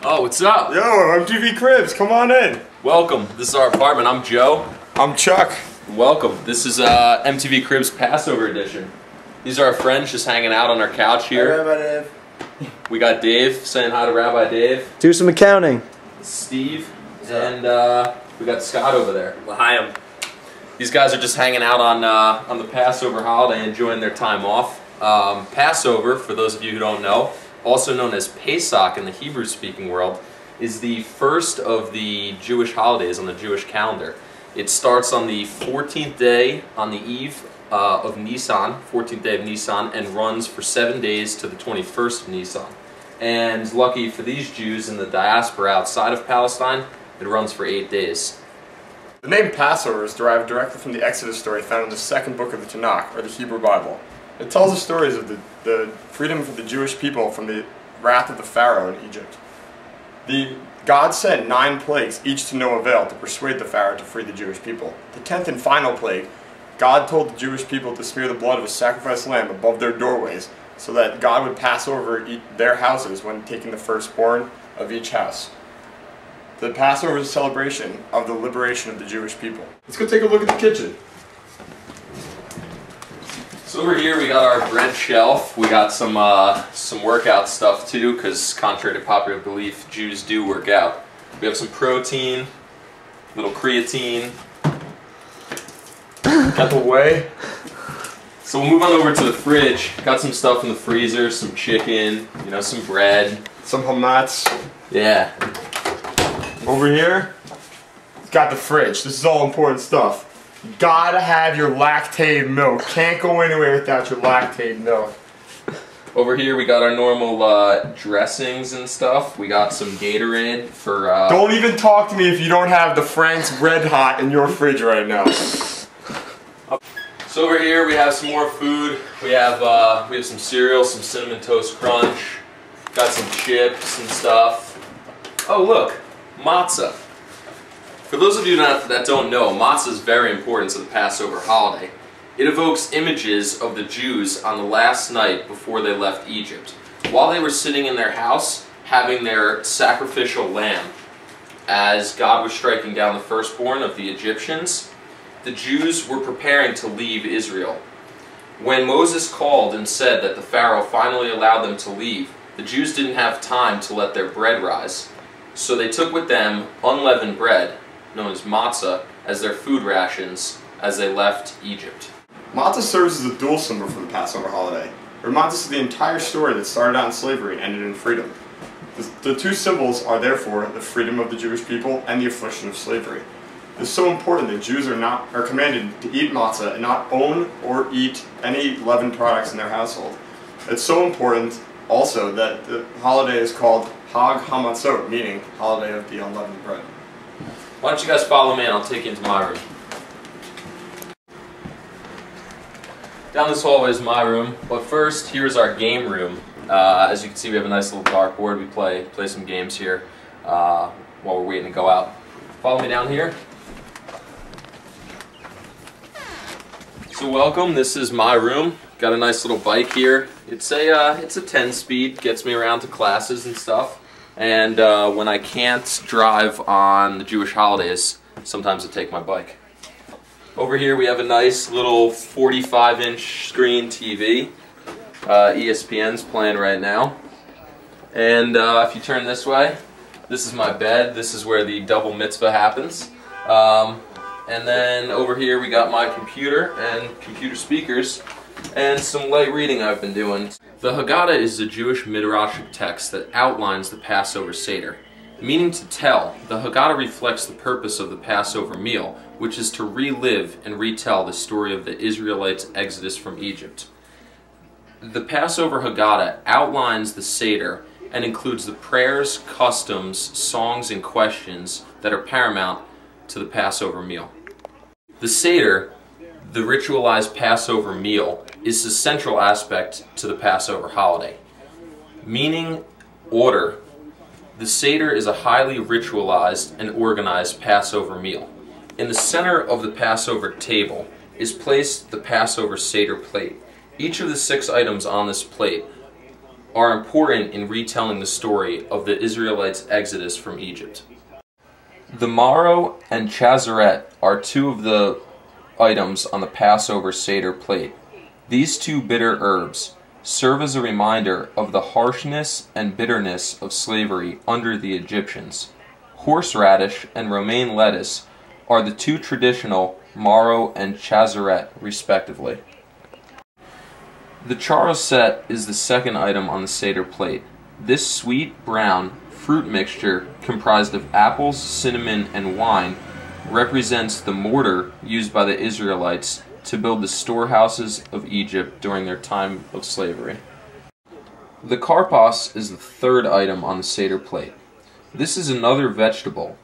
Oh, what's up? Yo, MTV Cribs, come on in. Welcome. This is our apartment. I'm Joe. I'm Chuck. Welcome. This is MTV Cribs Passover edition. These are our friends just hanging out on our couch here. Hi, Rabbi Dave. We got Dave saying hi to Rabbi Dave. Do some accounting. Steve. And we got Scott over there. L'chaim. These guys are just hanging out on the Passover holiday, enjoying their time off. Passover, for those of you who don't know, also known as Pesach in the Hebrew-speaking world, is the first of the Jewish holidays on the Jewish calendar. It starts on the 14th day, on the eve of Nisan, 14th day of Nisan, and runs for 7 days to the 21st of Nisan. And lucky for these Jews in the diaspora outside of Palestine, it runs for 8 days. The name Passover is derived directly from the Exodus story found in the second book of the Tanakh, or the Hebrew Bible. It tells the stories of the freedom for the Jewish people from the wrath of the Pharaoh in Egypt. God sent 9 plagues, each to no avail, to persuade the Pharaoh to free the Jewish people. The 10th and final plague, God told the Jewish people to smear the blood of a sacrificed lamb above their doorways, so that God would pass over their houses when taking the firstborn of each house. The Passover is a celebration of the liberation of the Jewish people. Let's go take a look at the kitchen. So over here we got our bread shelf. We got some workout stuff too, because contrary to popular belief, Jews do work out. We have some protein, little creatine. Got the whey. So we'll move on over to the fridge. Got some stuff in the freezer, some chicken, you know, some bread. Some hamatz. Yeah. Over here, it's got the fridge. This is all important stuff. You gotta have your lactated milk. Can't go anywhere without your lactated milk. Over here we got our normal dressings and stuff. We got some Gatorade for... Don't even talk to me if you don't have the Frank's Red Hot in your fridge right now. So over here we have some more food. We have some cereal, some Cinnamon Toast Crunch. Got some chips and stuff. Oh look, matzah. For those of you that don't know, matzah is very important to the Passover holiday. It evokes images of the Jews on the last night before they left Egypt. While they were sitting in their house, having their sacrificial lamb, as God was striking down the firstborn of the Egyptians, the Jews were preparing to leave Israel. When Moses called and said that the Pharaoh finally allowed them to leave, the Jews didn't have time to let their bread rise. So they took with them unleavened bread, known as matzah, as their food rations as they left Egypt. Matzah serves as a dual symbol for the Passover holiday. It reminds us of the entire story that started out in slavery and ended in freedom. The two symbols are therefore the freedom of the Jewish people and the affliction of slavery. It's so important that Jews are commanded to eat matzah and not own or eat any leavened products in their household. It's so important also that the holiday is called Hag HaMatzot, meaning holiday of the unleavened bread. Why don't you guys follow me and I'll take you into my room. Down this hallway is my room, but first here's our game room. As you can see, we have a nice little dartboard. We play some games here while we're waiting to go out. Follow me down here. So welcome, this is my room. Got a nice little bike here. It's a 10-speed, gets me around to classes and stuff. And when I can't drive on the Jewish holidays, sometimes I take my bike. Over here we have a nice little 45-inch screen TV. ESPN's playing right now. And if you turn this way, this is my bed. This is where the double mitzvah happens. And then over here we got my computer and computer speakers and some light reading I've been doing. The Haggadah is a Jewish midrashic text that outlines the Passover Seder. Meaning to tell, the Haggadah reflects the purpose of the Passover meal, which is to relive and retell the story of the Israelites' exodus from Egypt. The Passover Haggadah outlines the Seder and includes the prayers, customs, songs, and questions that are paramount to the Passover meal. The Seder, the ritualized Passover meal, is the central aspect to the Passover holiday. Meaning order, the Seder is a highly ritualized and organized Passover meal. In the center of the Passover table is placed the Passover Seder plate. Each of the 6 items on this plate are important in retelling the story of the Israelites' exodus from Egypt. The marrow and chazeret are two of the items on the Passover Seder plate. These two bitter herbs serve as a reminder of the harshness and bitterness of slavery under the Egyptians. Horseradish and romaine lettuce are the two traditional marrow and chazeret, respectively. The charoset is the second item on the Seder plate. This sweet, brown fruit mixture comprised of apples, cinnamon, and wine represents the mortar used by the Israelites to build the storehouses of Egypt during their time of slavery. The karpas is the third item on the Seder plate. This is another vegetable,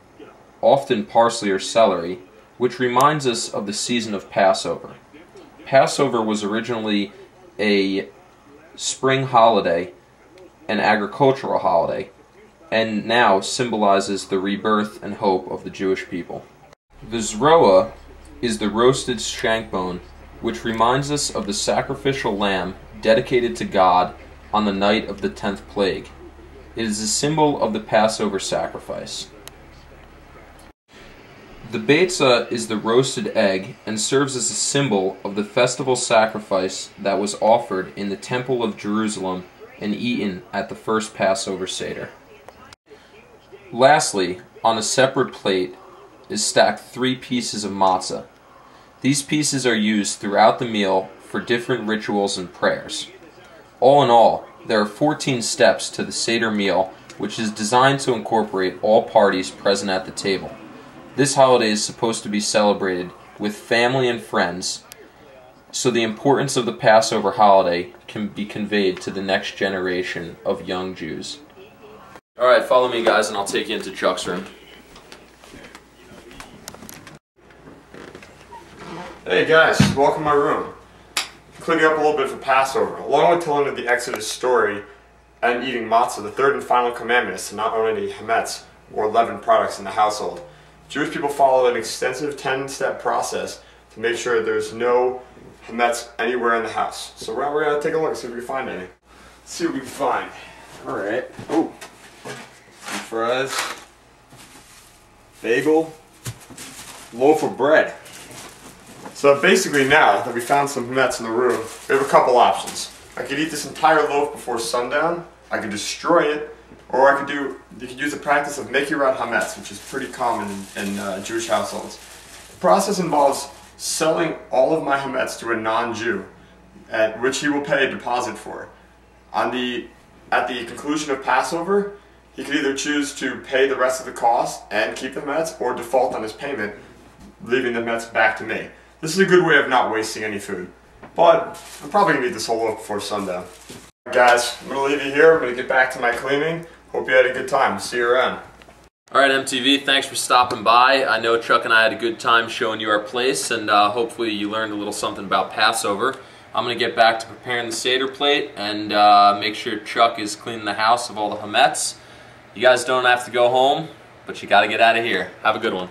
often parsley or celery, which reminds us of the season of Passover. Passover was originally a spring holiday, an agricultural holiday, and now symbolizes the rebirth and hope of the Jewish people. The zroa is the roasted shank bone, which reminds us of the sacrificial lamb dedicated to God on the night of the 10th plague. It is a symbol of the Passover sacrifice. The beitzah is the roasted egg and serves as a symbol of the festival sacrifice that was offered in the Temple of Jerusalem and eaten at the first Passover Seder. Lastly, on a separate plate is stacked 3 pieces of matzah. These pieces are used throughout the meal for different rituals and prayers. All in all, there are 14 steps to the Seder meal, which is designed to incorporate all parties present at the table. This holiday is supposed to be celebrated with family and friends, so the importance of the Passover holiday can be conveyed to the next generation of young Jews. Alright, follow me guys and I'll take you into Chuck's room. Hey guys, welcome to my room. Cleaning up a little bit for Passover. Along with telling of the Exodus story and eating matzah, the third and final commandment is to not own any hametz or leavened products in the household. Jewish people follow an extensive 10-step process to make sure there's no hametz anywhere in the house. So we're going to take a look and see if we can find any. Let's see what we can find. Alright. Oh, some fries, bagel, loaf of bread. So basically now that we found some hametz in the room, we have a couple options. I could eat this entire loaf before sundown, I could destroy it, or you could use the practice of mekirat hametz, which is pretty common in Jewish households. The process involves selling all of my hametz to a non-Jew, which he will pay a deposit for. At the conclusion of Passover, he could either choose to pay the rest of the cost and keep the hametz, or default on his payment, leaving the hametz back to me. This is a good way of not wasting any food. But I'm probably going to eat this whole loaf before sundown. Guys, I'm going to leave you here. I'm going to get back to my cleaning. Hope you had a good time. See you around. Alright MTV, thanks for stopping by. I know Chuck and I had a good time showing you our place, and hopefully you learned a little something about Passover. I'm going to get back to preparing the Seder plate and make sure Chuck is cleaning the house of all the hametz. You guys don't have to go home, but you got to get out of here. Have a good one.